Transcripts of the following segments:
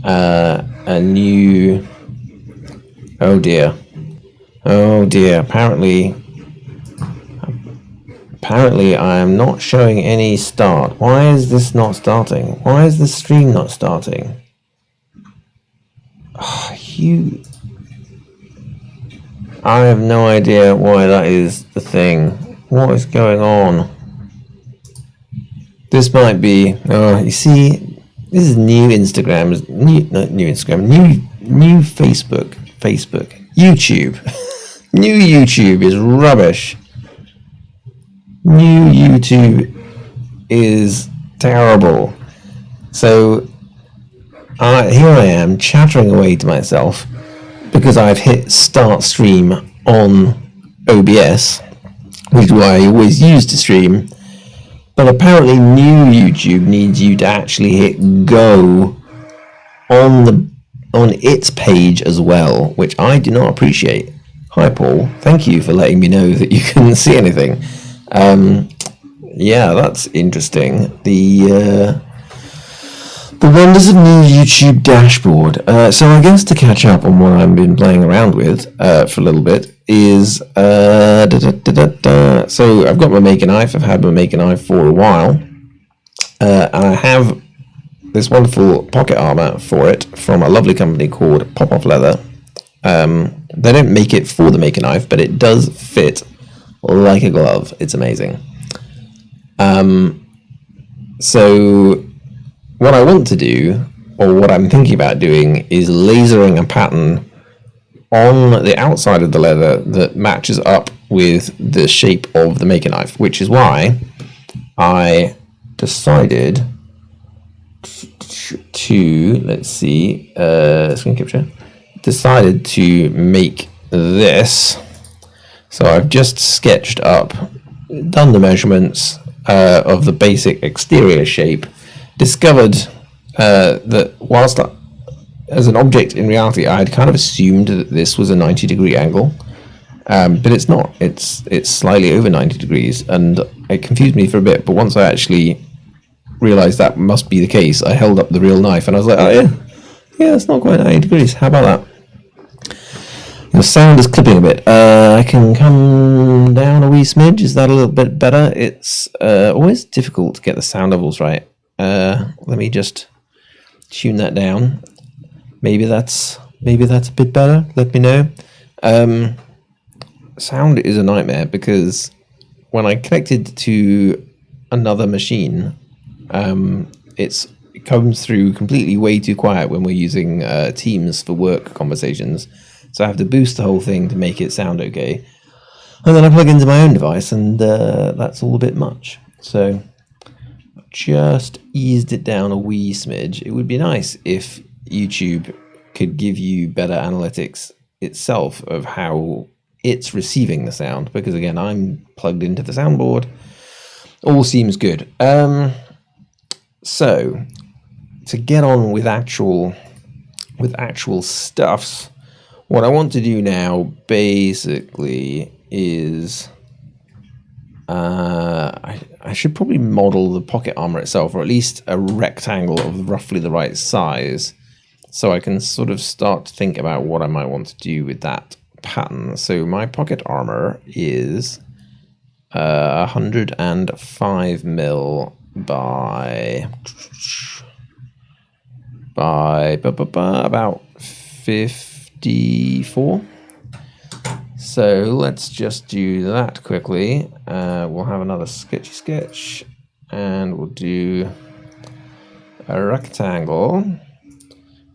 a new. Oh dear. Apparently I am not showing any start. Why is this not starting? Why is the stream not starting? I have no idea why that is the thing. What is going on? This might be. You see, this is new Instagram. New Facebook. YouTube. New YouTube is rubbish. New YouTube is terrible. So here I am chattering away to myself because I've hit start stream on OBS, which is what I always use to stream. But apparently new YouTube needs you to actually hit go on its page as well, which I do not appreciate. Hi Paul, thank you for letting me know that you couldn't see anything. Yeah, that's interesting. The wonders of new YouTube dashboard. So I guess to catch up on what I've been playing around with for a little bit is so I've got my Make a Knife. I've had my Make a Knife for a while, and I have this wonderful pocket armor for it from a lovely company called Pop Off Leather. They don't make it for the Make a Knife, but it does fit like a glove. It's amazing. So what I want to do, or what I'm thinking about doing, is lasering a pattern on the outside of the leather that matches up with the shape of the Make a Knife, which is why I decided to, let's see, screen capture, decided to make this. So I've just sketched up, done the measurements of the basic exterior shape, discovered that whilst as an object in reality I had kind of assumed that this was a 90-degree angle, but it's not. It's slightly over 90 degrees, and it confused me for a bit, but once I actually realized that must be the case, I held up the real knife and I was like, oh yeah, it's not quite 90 degrees. How about that? The sound is clipping a bit. I can come down a wee smidge. Is that a little bit better? It's always difficult to get the sound levels right. Let me just tune that down. Maybe that's a bit better. Let me know. Sound is a nightmare because when I connected to another machine, it comes through completely way too quiet when we're using Teams for work conversations. So I have to boost the whole thing to make it sound okay. And then I plug into my own device, and that's all a bit much. So just eased it down a wee smidge. It would be nice if YouTube could give you better analytics itself of how it's receiving the sound, because again, I'm plugged into the soundboard. All seems good. So to get on with actual stuffs, what I want to do now basically is I should probably model the pocket armor itself, or at least a rectangle of roughly the right size, so I can sort of start to think about what I might want to do with that pattern. So my pocket armor is 105 mil by about 54. So let's just do that quickly. We'll have another sketchy sketch, and we'll do a rectangle,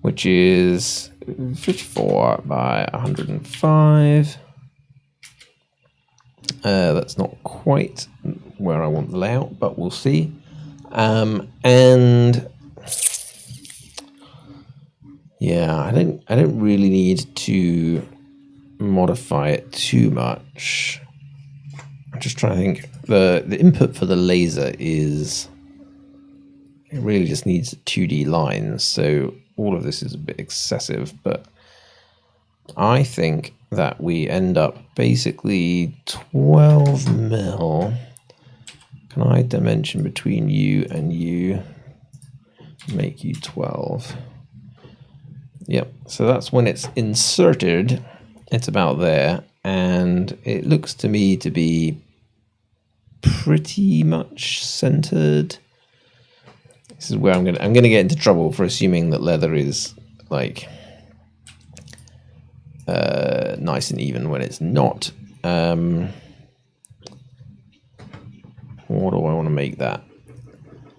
which is 54 by 105. That's not quite where I want the layout, but we'll see. And yeah, I don't really need to modify it too much. I'm just trying to think. The input for the laser is, it really just needs 2D lines, so all of this is a bit excessive, but I think that we end up basically 12 mil. Can I dimension between you and you? Make you 12. Yep, so that's when it's inserted. It's about there, and it looks to me to be pretty much centered. This is where I'm gonna get into trouble for assuming that leather is like nice and even when it's not. What do I want to make that?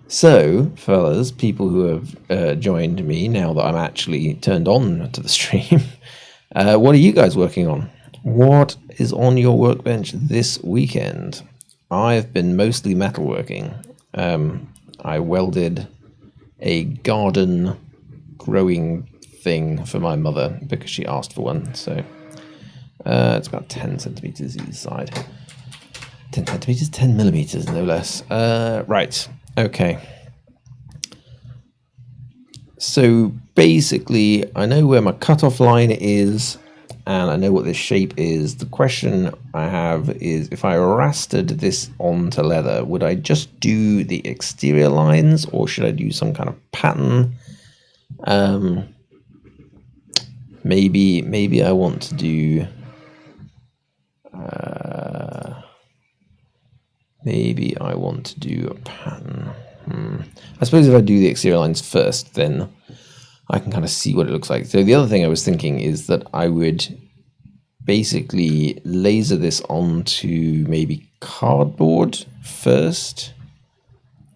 So, fellas, people who have joined me now that I'm actually turned on to the stream, what are you guys working on? What is on your workbench this weekend? I've been mostly metalworking. I welded a garden growing thing for my mother because she asked for one. So it's about 10 centimeters each side. 10 centimeters, 10 millimeters, no less. Right. Okay. So basically, I know where my cutoff line is, and I know what this shape is. The question I have is, if I rastered this onto leather, would I just do the exterior lines, or should I do some kind of pattern? Maybe I want to do. Maybe I want to do a pattern. I suppose if I do the exterior lines first, then I can kind of see what it looks like. So the other thing I was thinking is that I would basically laser this onto maybe cardboard first,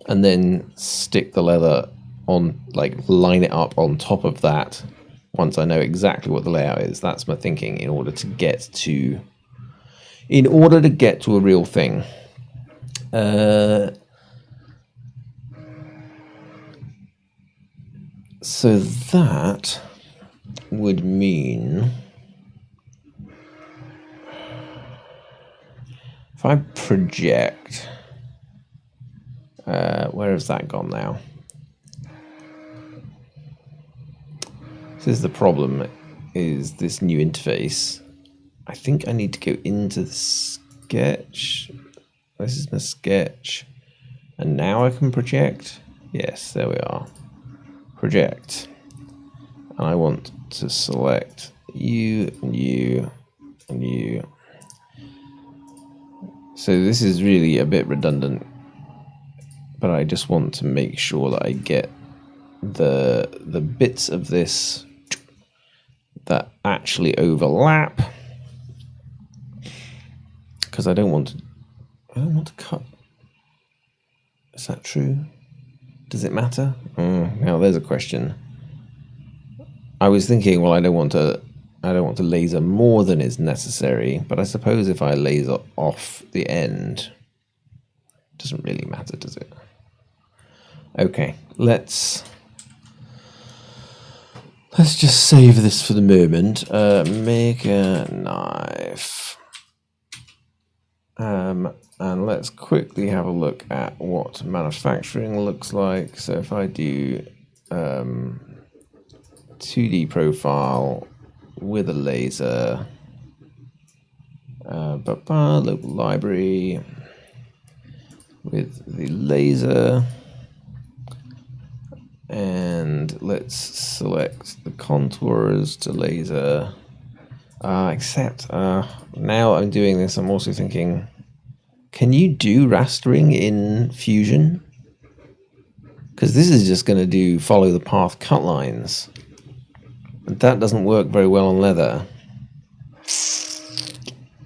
and then stick the leather on, like line it up on top of that once I know exactly what the layout is. That's my thinking in order to get to a real thing. So that would mean if I project, where has that gone now? This is the problem, is this new interface. I think I need to go into the sketch. This is my sketch. And now I can project. Yes, there we are. Project. And I want to select you and you and you. So this is really a bit redundant, but I just want to make sure that I get the bits of this that actually overlap, because I don't want to cut. Is that true? Does it matter? Now there's a question. I was thinking, well, I don't want to laser more than is necessary, but I suppose if I laser off the end, it doesn't really matter, does it? Okay, let's just save this for the moment. Make a knife. And let's quickly have a look at what manufacturing looks like. So if I do 2D profile with a laser, local library with the laser, and let's select the contours to laser. Except now I'm doing this, I'm also thinking, can you do rastering in Fusion? Because this is just going to follow the path cut lines. But that doesn't work very well on leather.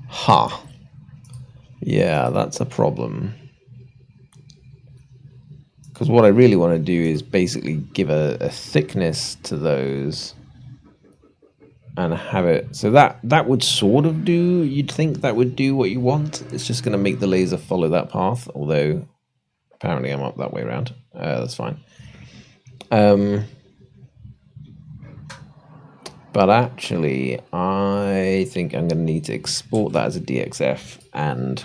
Ha. Yeah, that's a problem. Because what I really want to do is basically give a thickness to those and have it. So that would sort of do, you'd think that would do what you want. It's just going to make the laser follow that path, although apparently I'm up that way around. That's fine. But actually, I think I'm going to need to export that as a DXF and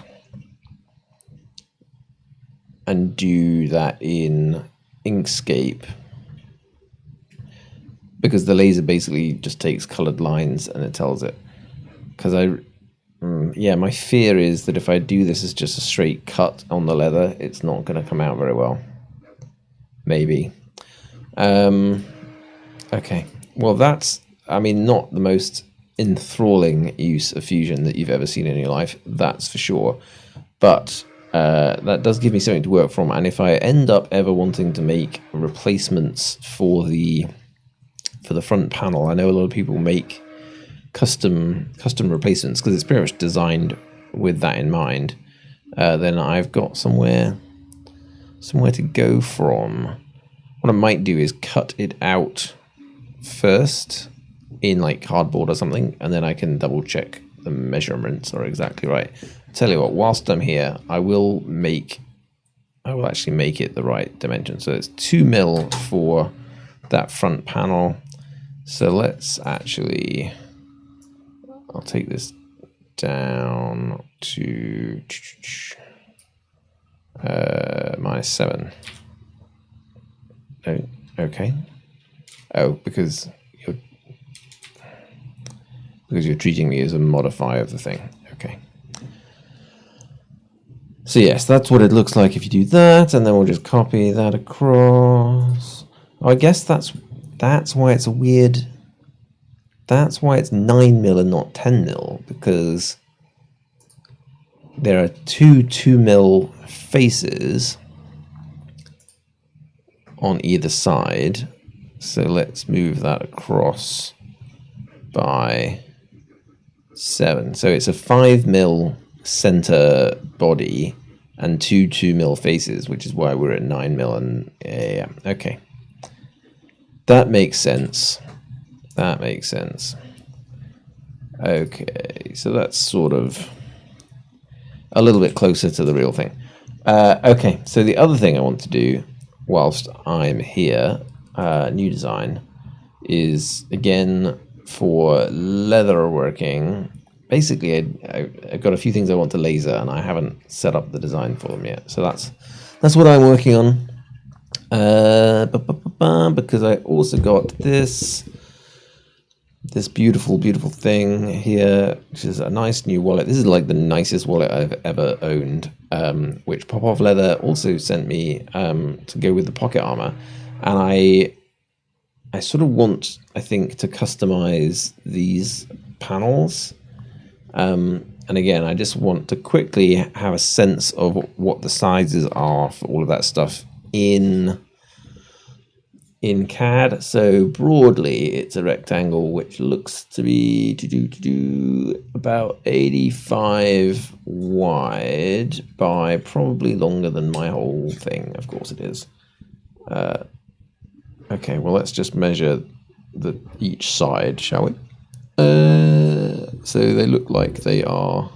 do that in Inkscape, because the laser basically just takes colored lines and it tells it. Because my fear is that if I do this as just a straight cut on the leather, it's not going to come out very well. Maybe. Okay. Well, that's, I mean, not the most enthralling use of Fusion that you've ever seen in your life, that's for sure. But that does give me something to work from. And if I end up ever wanting to make replacements for the front panel, I know a lot of people make custom replacements because it's pretty much designed with that in mind. Then I've got somewhere to go from. What I might do is cut it out first in like cardboard or something, and then I can double check the measurements are exactly right. Tell you what, whilst I'm here, I will actually make it the right dimension. So it's 2 mil for that front panel. So let's actually, I'll take this down to -7. Oh, okay. Oh, because you're treating me as a modifier of the thing. Okay. So yes, that's what it looks like if you do that, and then we'll just copy that across. Oh, I guess that's why it's a weird. That's why it's 9 mil and not 10 mil, because there are two 2 mil faces on either side. So let's move that across by 7. So it's a 5 mil center body and two 2 mil faces, which is why we're at 9 mil. And yeah, okay, that makes sense. That makes sense. Okay, so that's sort of a little bit closer to the real thing. Okay, so the other thing I want to do whilst I'm here, new design, is again for leather working. Basically, I've got a few things I want to laser, and I haven't set up the design for them yet. So that's what I'm working on. Because I also got this beautiful to here, which is a nice new wallet. This is like the nicest wallet I've ever owned, which Pop Off Leather also sent me to go with the pocket armor. And I sort of want, I think, to customize these panels. And again, I just want to quickly have a sense of what the sizes are for all of that stuff in CAD. So broadly, it's a rectangle which looks to be about 85 wide by probably longer than my whole thing. Of course it is. Okay, well, let's just measure each side, shall we? So they look like they are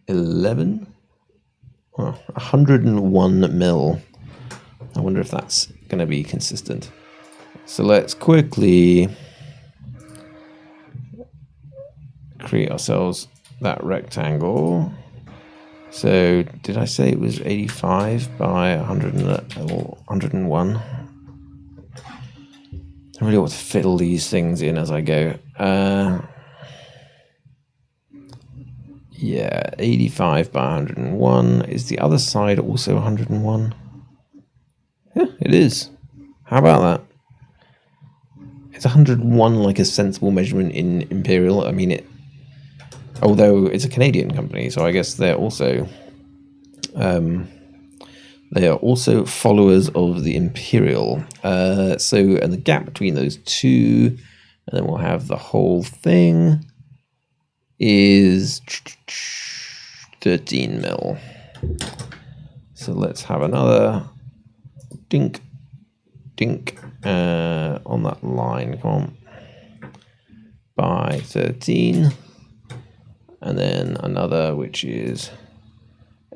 101 mil. I wonder if that's going to be consistent. So let's quickly create ourselves that rectangle. So did I say it was 85 by 101? I really want to fiddle these things in as I go. Yeah, 85 by 101. Is the other side also 101? Yeah, it is. How about that? It's 101, like a sensible measurement in Imperial. I mean, although it's a Canadian company, so I guess they're also followers of the Imperial. And the gap between those two, and then we'll have the whole thing, is 13 mil. So let's have another dink on that line. Come on, by 13, and then another which is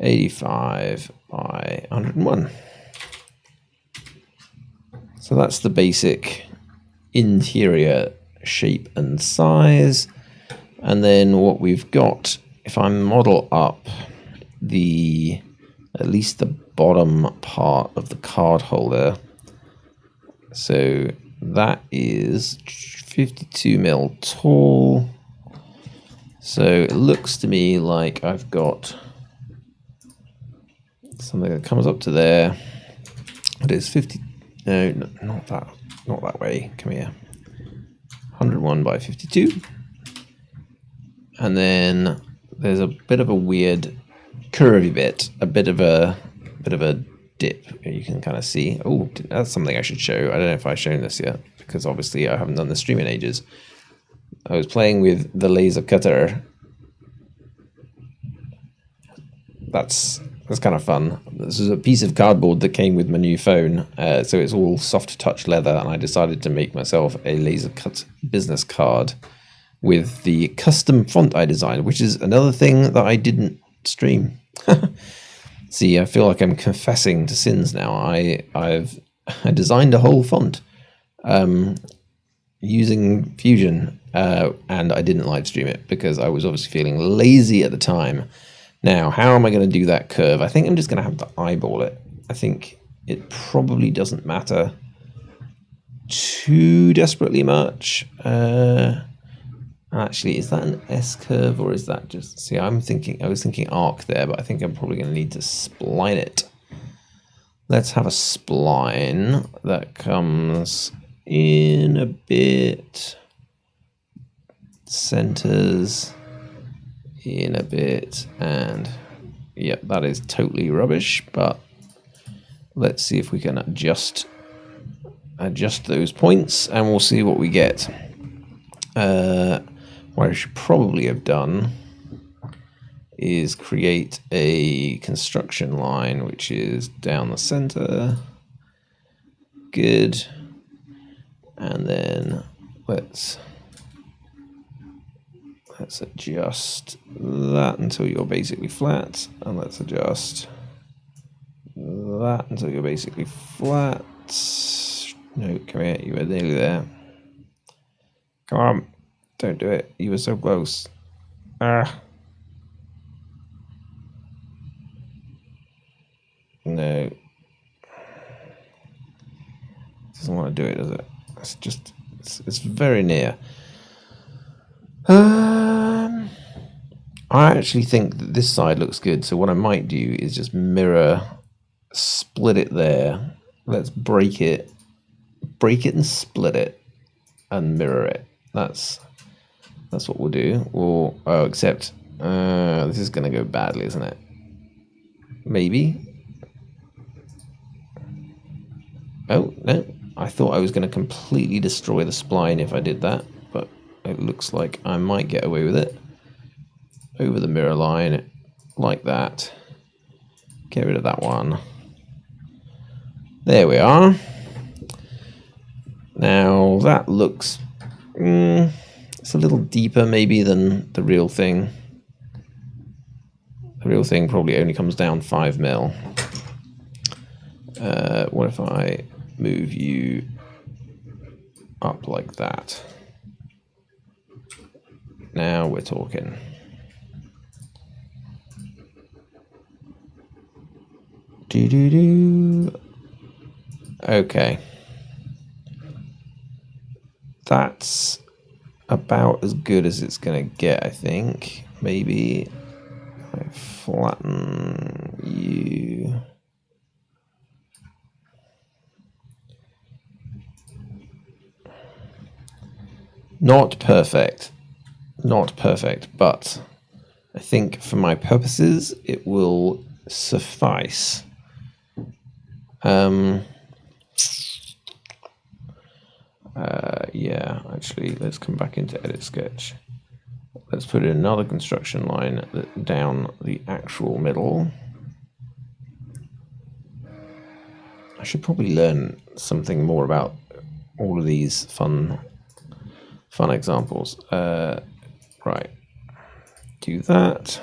85 by 101. So that's the basic interior shape and size. And then what we've got, if I model up at least the bottom part of the card holder, so that is 52 mil tall. So it looks to me like I've got something that comes up to there. It is 50. No, not that. not that way, come here. 101 by 52. And then there's a bit of a weird curvy bit, a bit of a dip you can kind of see. Oh, that's something I should show. I don't know if I've shown this yet, because obviously I haven't done the stream in ages. I was playing with the laser cutter. That's kind of fun. This is a piece of cardboard that came with my new phone, so it's all soft touch leather, and I decided to make myself a laser cut business card with the custom font I designed, which is another thing that I didn't stream. See, I feel like I'm confessing to sins now. I designed a whole font using Fusion, and I didn't live stream it because I was obviously feeling lazy at the time. Now, how am I going to do that curve? I think I'm just going to have to eyeball it. I think it probably doesn't matter too desperately much. Actually, is that an S curve or is that just... See, I was thinking arc there, but I think I'm probably going to need to spline it. Let's have a spline that comes in a bit, centers in a bit, and yep, that is totally rubbish, but let's see if we can adjust those points and we'll see what we get. What I should probably have done is create a construction line which is down the center. Good. And then let's adjust that until you're basically flat, and let's adjust that until you're basically flat. No, come here, you were nearly there. Come on, don't do it, you were so close. No. Doesn't want to do it, does it? It's just, it's very near. I actually think that this side looks good, so what I might do is just mirror, split it there. Let's break it and split it, and mirror it. That's what we'll do. Except this is going to go badly, isn't it? Maybe. Oh no! I thought I was going to completely destroy the spline if I did that, but it looks like I might get away with it. Over the mirror line, like that. Get rid of that one. There we are. Now that looks... it's a little deeper maybe than the real thing. The real thing probably only comes down 5 mil. What if I move you up like that? Now we're talking. Okay. That's about as good as it's gonna get, I think. Maybe I flatten you. Not perfect, but I think for my purposes it will suffice. Yeah, actually, let's come back into Edit Sketch. Let's put in another construction line down the actual middle. I should probably learn something more about all of these fun examples. Right, do that.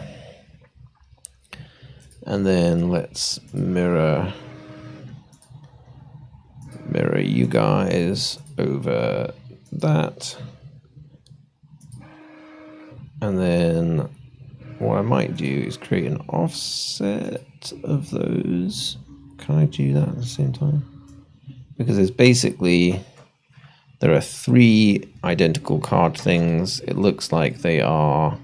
And then let's mirror you guys over that. And then what I might do is create an offset of those. Can I do that at the same time? Because it's basically, there are 3 identical card things. It looks like they are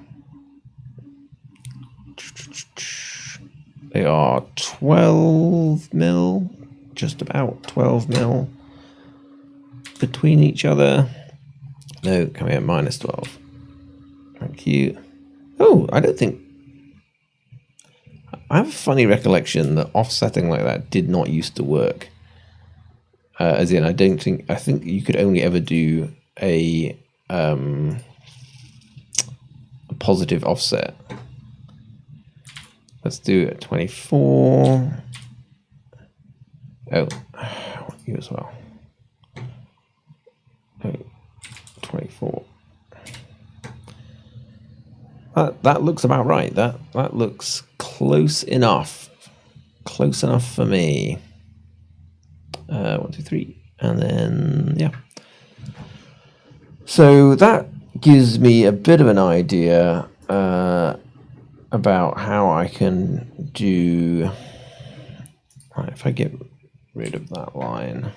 12 mil, just about 12 mil. between each other. No, come here, -12. Thank you. Oh, I don't think... I have a funny recollection that offsetting like that did not used to work. As in, I think you could only ever do a positive offset. Let's do it 24. Oh, I want you as well. Oh, 24. That looks about right. That looks close enough. Close enough for me. 1, 2, 3, and then yeah. So that gives me a bit of an idea about how I can do. Right, if I get rid of that line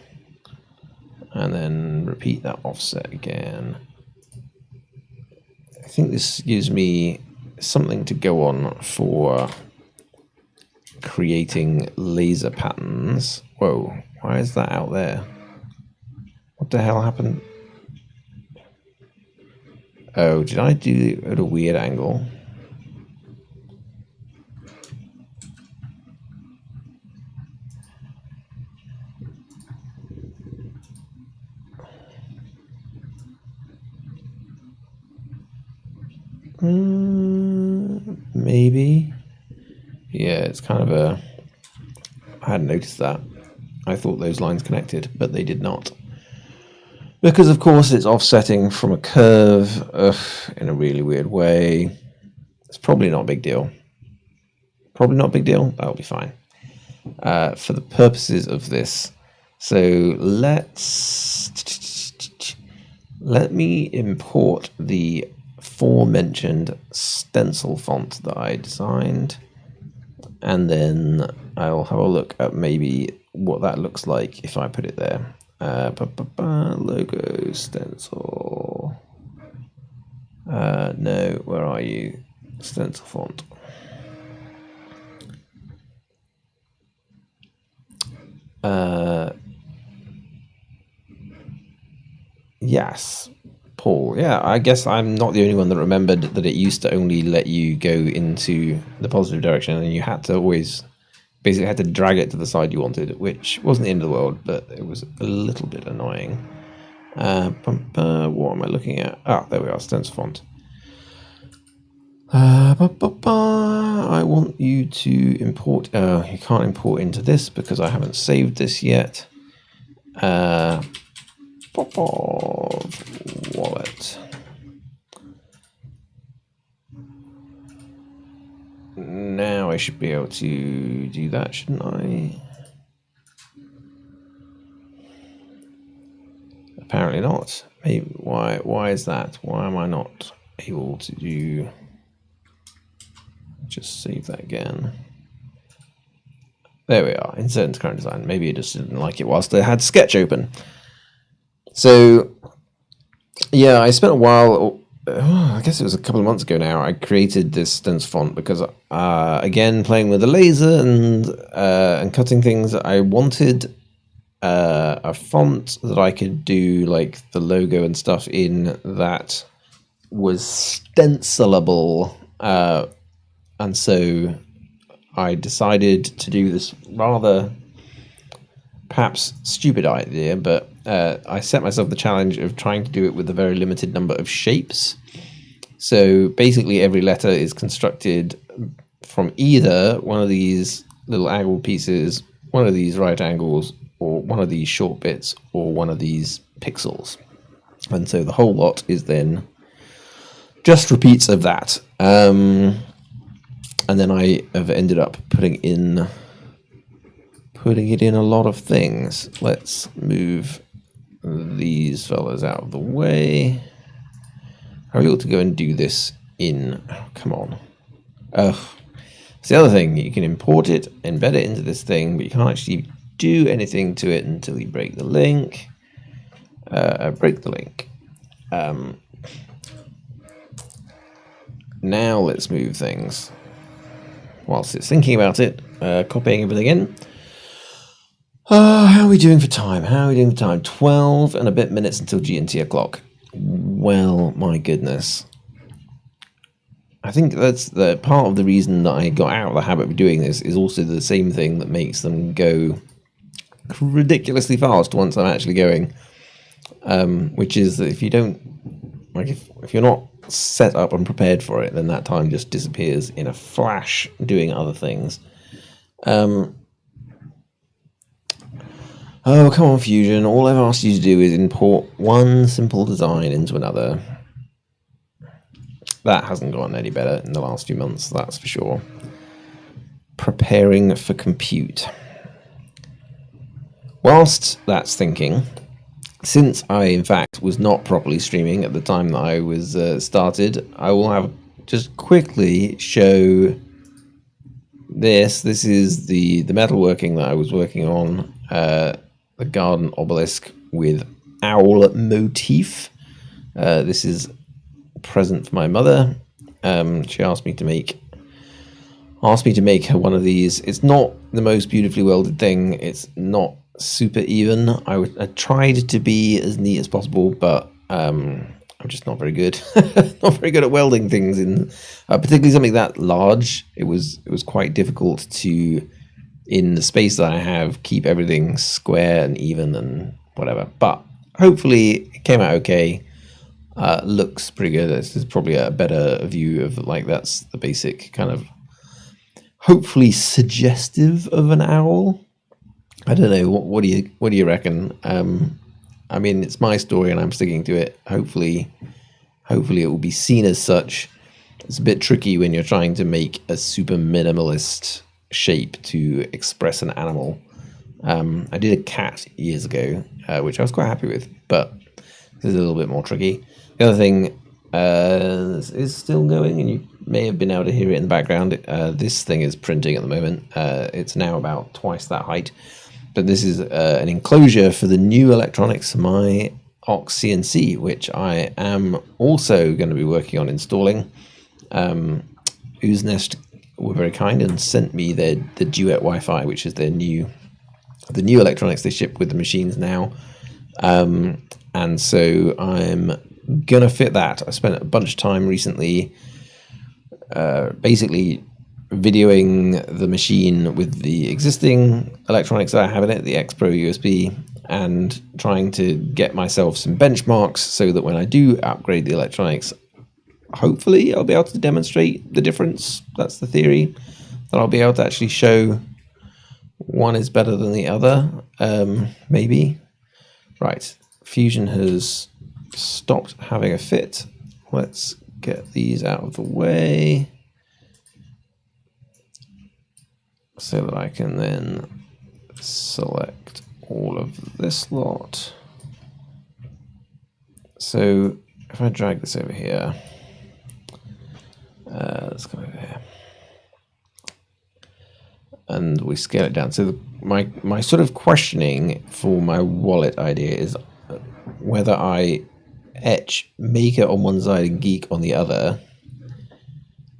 and then repeat that offset again, I think this gives me something to go on for creating laser patterns. Whoa, why is that out there? What the hell happened? Oh, did I do it at a weird angle? Maybe. Yeah, it's kind of a... I hadn't noticed that. I thought those lines connected, but they did not. Because, of course, it's offsetting from a curve in a really weird way. It's probably not a big deal. Probably not a big deal. That'll be fine. For the purposes of this. So let me import the aforementioned stencil font that I designed. And then I'll have a look at maybe what that looks like if I put it there. Logo stencil. No, where are you? Stencil font. Yes, Paul. Yeah, I guess I'm not the only one that remembered that it used to only let you go into the positive direction, and you had to always basically had to drag it to the side you wanted, which wasn't the end of the world, but it was a little bit annoying. What am I looking at? Ah, there we are, Stencil Font. I want you to import. You can't import into this because I haven't saved this yet. Wallet. Now I should be able to do that, shouldn't I? Apparently not. Maybe why is that? Why am I not able to do... Just save that again. There we are. Insert into current design. Maybe it just didn't like it whilst I had Sketch open. So yeah, I spent a while, I guess it was a couple of months ago now, I created this stencil font because, again, playing with the laser and cutting things, I wanted a font that I could do like the logo and stuff in that was stencilable, and so I decided to do this rather perhaps stupid idea, but I set myself the challenge of trying to do it with a very limited number of shapes. So basically every letter is constructed from either one of these little angled pieces, one of these right angles, or one of these short bits, or one of these pixels. And so the whole lot is then just repeats of that. And then I have ended up putting it in a lot of things. Let's move these fellas out of the way. Are we able to go and do this in... Oh, come on. It's the other thing. You can import it, embed it into this thing, but you can't actually do anything to it until you break the link. Now let's move things. Whilst it's thinking about it, copying everything in. How How are we doing for time? 12 and a bit minutes until GMT o'clock. Well, my goodness. I think that's the part of the reason that I got out of the habit of doing this is also the same thing that makes them go ridiculously fast once I'm actually going. Which is that if you don't, like, if you're not set up and prepared for it, then that time just disappears in a flash doing other things. Oh, come on, Fusion. All I've asked you to do is import one simple design into another. That hasn't gotten any better in the last few months, that's for sure. Preparing for compute. Whilst that's thinking, since I, in fact, was not properly streaming at the time that I was started, I will have just quickly show this. This is the metalworking that I was working on, the garden obelisk with owl motif. This is a present for my mother. She asked me to make her one of these. It's not the most beautifully welded thing. It's not super even. I tried to be as neat as possible, but I'm just not very good. Not very good at welding things in particularly something that large. It was quite difficult to, in the space that I have, keep everything square and even and whatever. But hopefully it came out okay. Looks pretty good. This is probably a better view of, like, that's the basic kind of, hopefully suggestive of an owl. I don't know. What do you reckon? I mean, it's my story and I'm sticking to it. Hopefully it will be seen as such. It's a bit tricky when you're trying to make a super minimalist shape to express an animal. I did a cat years ago, which I was quite happy with, but this is a little bit more tricky. The other thing is still going, and you may have been able to hear it in the background. This thing is printing at the moment. It's now about twice that height. But this is an enclosure for the new electronics, my Ox CNC, which I am also going to be working on installing. Ooznest were very kind and sent me the Duet Wi-Fi, which is the new electronics they ship with the machines now. And so I'm gonna fit that. I spent a bunch of time recently basically videoing the machine with the existing electronics that I have in it, the X Pro USB, and trying to get myself some benchmarks so that when I do upgrade the electronics, hopefully I'll be able to demonstrate the difference. That's the theory, that I'll be able to actually show one is better than the other. Maybe. Right, Fusion has stopped having a fit. Let's get these out of the way so that I can then select all of this lot. So if I drag this over here, let's go over here, and we scale it down. So my sort of questioning for my wallet idea is whether I etch Maker on one side and Geek on the other,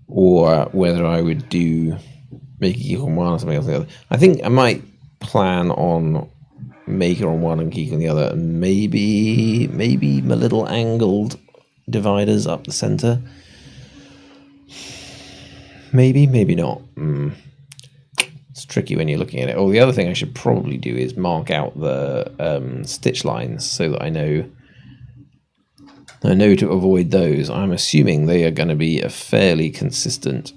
or whether I would do Maker Geek on one and something else on the other. I think I might plan on Maker on one and Geek on the other, and maybe my little angled dividers up the center. Maybe not. It's tricky when you're looking at it. Oh, the other thing I should probably do is mark out the stitch lines so that I know to avoid those. I'm assuming they are going to be a fairly consistent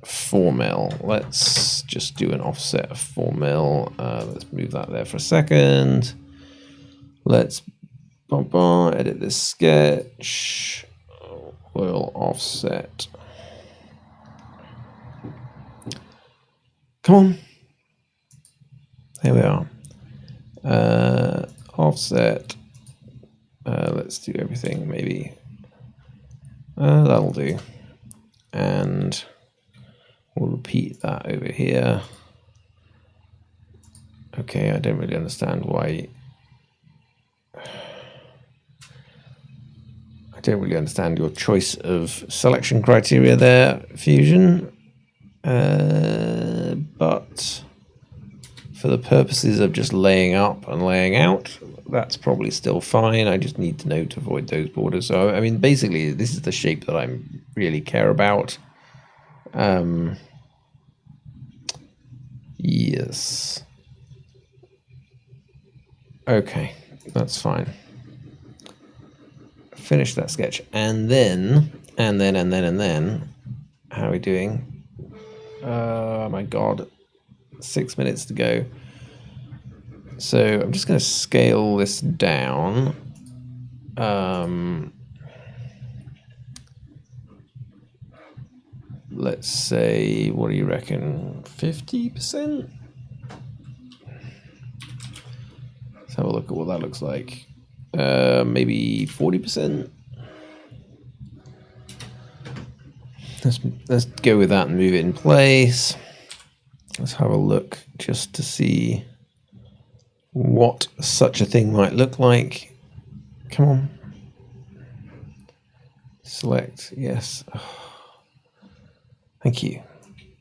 4 mil. Let's just do an offset of 4 mil. Let's move that there for a second. Let's edit this sketch. We'll offset. Come on. There we are. Offset. Let's do everything, maybe. That'll do. And we'll repeat that over here. Okay, I don't really understand why. I don't really understand your choice of selection criteria there, Fusion. But for the purposes of just laying up and laying out, that's probably still fine. I just need to know to avoid those borders. So, I mean, basically, this is the shape that I really care about. Yes. Okay, that's fine. Finish that sketch, and then, how are we doing? Oh my god, 6 minutes to go. So I'm just going to scale this down. Let's say, what do you reckon? 50%? Let's have a look at what that looks like. Maybe 40%. Let's go with that and move it in place. Let's have a look just to see what such a thing might look like. Come on. Select, yes. Oh, thank you.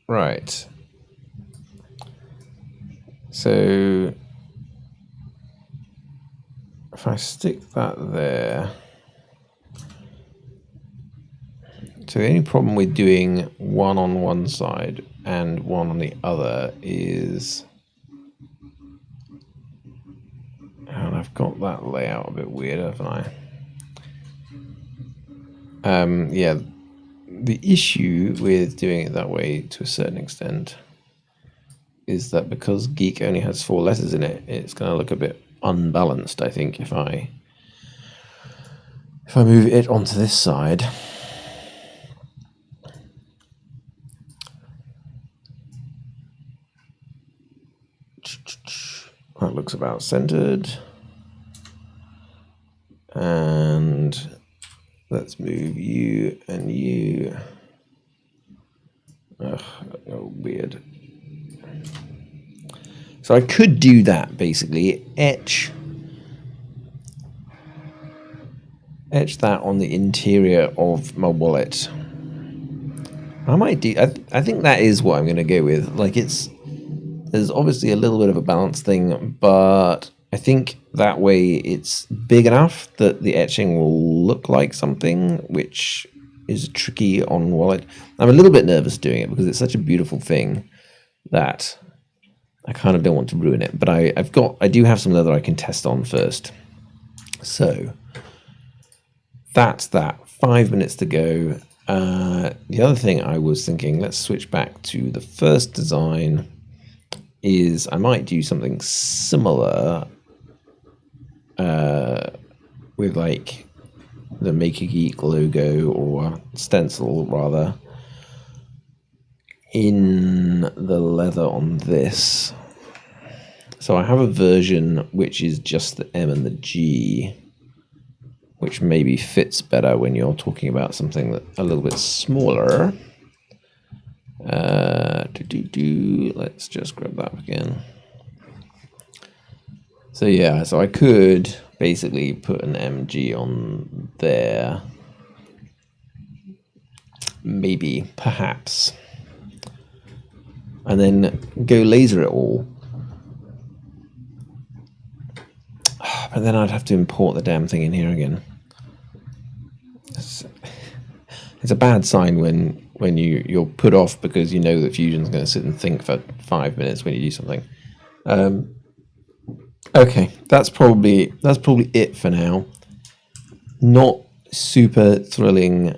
Right. So if I stick that there. So the only problem with doing one on one side and one on the other is, and I've got that layout a bit weird, haven't I? Yeah, the issue with doing it that way to a certain extent is that because geek only has 4 letters in it, it's going to look a bit unbalanced, I think, if I move it onto this side. That looks about centered. And let's move you and you. Ugh, oh, weird. So I could do that, basically. Etch that on the interior of my wallet. I might do. I think that is what I'm going to go with. Like, there's obviously a little bit of a balance thing, but I think that way it's big enough that the etching will look like something, which is tricky on wallet. I'm a little bit nervous doing it because it's such a beautiful thing that I kind of don't want to ruin it. But I do have some leather I can test on first. So that's that. 5 minutes to go. The other thing I was thinking, let's switch back to the first design, is I might do something similar with like the Make a Geek logo, or stencil rather, in the leather on this. So I have a version which is just the M and the G, which maybe fits better when you're talking about something that a little bit smaller. Let's just grab that again. So yeah, so I could basically put an MG on there. Maybe, perhaps. And then go laser it all. But then I'd have to import the damn thing in here again. It's a bad sign when you're put off because you know that Fusion's going to sit and think for 5 minutes when you do something. Okay, that's probably it for now. Not super thrilling.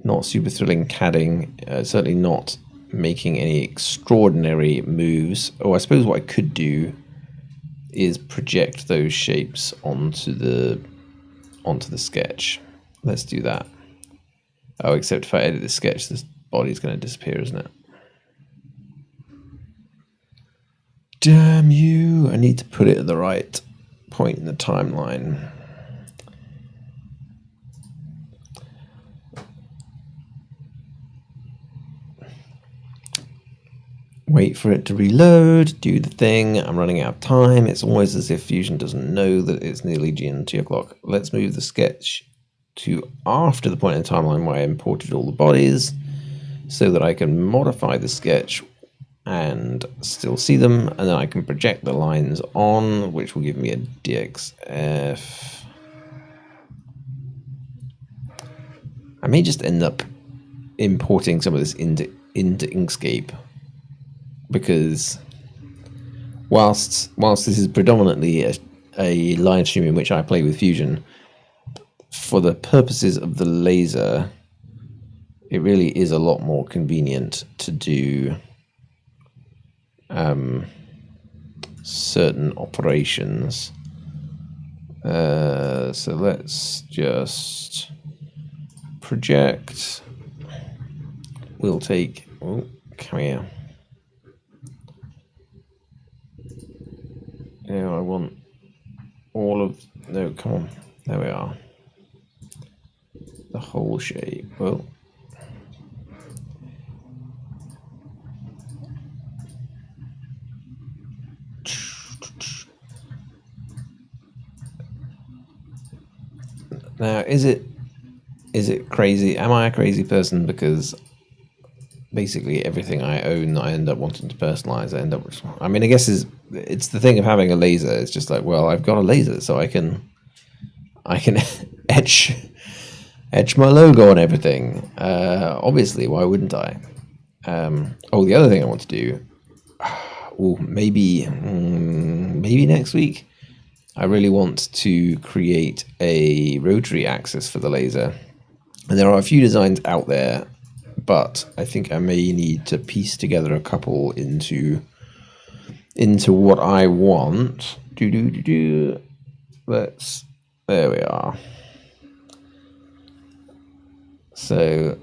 Not super thrilling CADing. Certainly not making any extraordinary moves. Oh, I suppose what I could do is project those shapes onto the sketch. Let's do that. Oh, except if I edit the sketch, this body's going to disappear, isn't it? Damn you! I need to put it at the right point in the timeline. Wait for it to reload, do the thing. I'm running out of time. It's always as if Fusion doesn't know that it's nearly GMT o'clock. Let's move the sketch to after the point in the timeline where I imported all the bodies so that I can modify the sketch and still see them, and then I can project the lines on, which will give me a DXF. I may just end up importing some of this into Inkscape, because whilst this is predominantly a live stream in which I play with Fusion, for the purposes of the laser, it really is a lot more convenient to do certain operations. So let's just project. We'll take, oh, come here. Now I want all of, no, come on, there we are. The whole shape. Well, now is it crazy? Am I a crazy person? Because basically everything I own, I end up wanting to personalize. I mean, I guess it's the thing of having a laser. It's just like, well, I've got a laser, so I can etch my logo on everything. Obviously, why wouldn't I? Oh, the other thing I want to do, maybe next week, I really want to create a rotary axis for the laser. And there are a few designs out there, but I think I may need to piece together a couple into what I want. There we are. So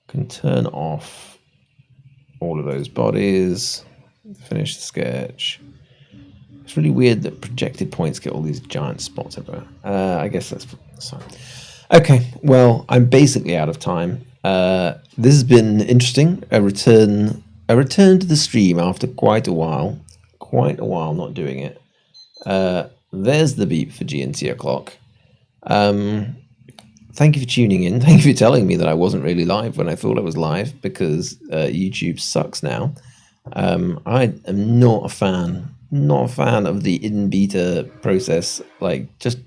can turn off all of those bodies, finish the sketch. It's really weird that projected points get all these giant spots everywhere. I guess that's fine. Okay, well, I'm basically out of time. This has been interesting. A return to the stream after quite a while not doing it. There's the beep for GNT o'clock. Thank you for tuning in. Thank you for telling me that I wasn't really live when I thought I was live, because YouTube sucks now. I am not a fan of the in beta process. Like, just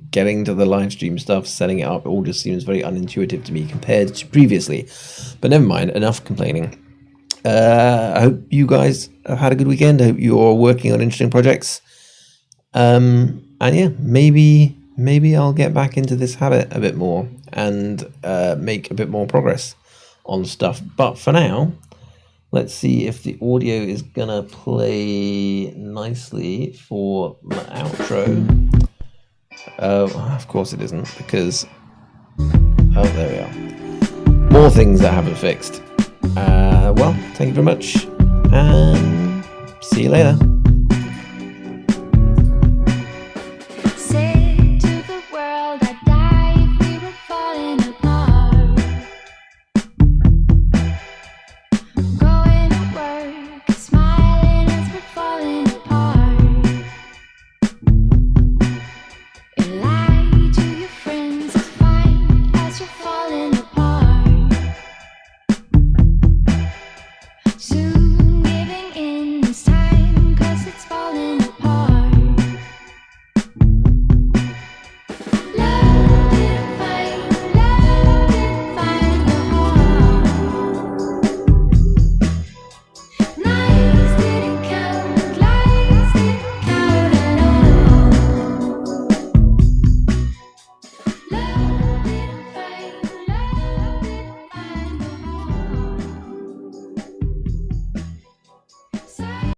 getting to the live stream stuff, setting it up, it all just seems very unintuitive to me compared to previously. But never mind, enough complaining. I hope you guys have had a good weekend. I hope you're working on interesting projects. And yeah, maybe I'll get back into this habit a bit more and make a bit more progress on stuff. But for now, let's see if the audio is gonna play nicely for the outro. Of course it isn't, because oh, there we are. More things that I haven't fixed. Well, thank you very much, and see you later.